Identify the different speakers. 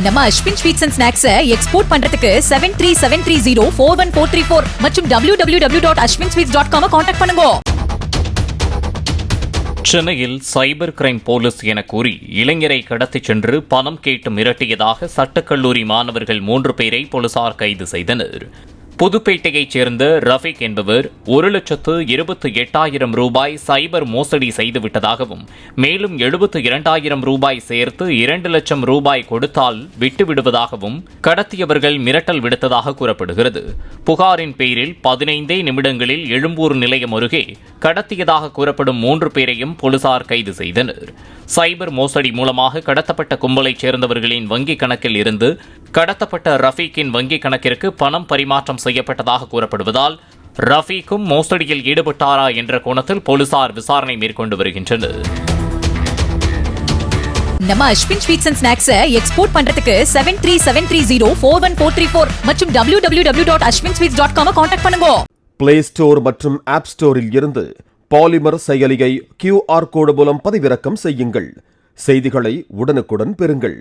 Speaker 1: நம்ம Ashwin sweets and snacks export பண்றதுக்கு 7373041434 மற்றும் www.ashwinsweets.com கான்டாக்ட் பண்ணுங்க.
Speaker 2: சென்னையில் சைபர் கிரைம் போலீஸ் என கூறி இளைஞரை கடத்திச் சென்று பணம் கேட்டு மிரட்டியதாக சட்டக்கல்லூரி மாணவர்கள் 3 பேரை போலீசார் கைது செய்தனர். புதுப்பேட்டையைச் சேர்ந்த ரஃபீக் என்பவர் 1,28,000 ரூபாய் சைபர் மோசடி செய்துவிட்டதாகவும் மேலும் 72,000 ரூபாய் சேர்த்து 2 லட்சம் ரூபாய் கொடுத்தால் விட்டுவிடுவதாகவும் கடத்தியவர்கள் மிரட்டல் விடுத்ததாக கூறப்படுகிறது. புகாரின் பேரில் 15 நிமிடங்களில் எழும்பூர் நிலையம் அருகே கடத்தியதாக கூறப்படும் 3 பேரையும் போலீசார் கைது செய்தனர். சைபர் மோசடி மூலமாக கடத்தப்பட்ட கும்பலைச் சேர்ந்தவர்களின் வங்கிக் கணக்கில் இருந்து கடத்தப்பட்ட ரஃபீக்கின் வங்கிக் கணக்கிற்கு பணம் பரிமாற்றம் செய்யப்பட்டதாக கூறப்படுவதால் ரஃபீக்கும் மோசடியில் ஈடுபட்டாரா என்ற கோணத்தில் போலீசார் விசாரணை மேற்கொண்டு வருகின்றனர்.
Speaker 1: நம்ம Ashwin sweets and snacks export பண்றதுக்கு 7373041434 மற்றும் www.ashwinsweets.com கான்டாக்ட் பண்ணுங்க.
Speaker 3: பிளே ஸ்டோர் மற்றும் ஆப் ஸ்டோரில் இருந்து பாலிமர் செயலியை QR கோடு மூலம் பதிவிறக்கம் செய்யுங்கள். செய்திகளை உடனுக்குடன் பெறுங்கள்.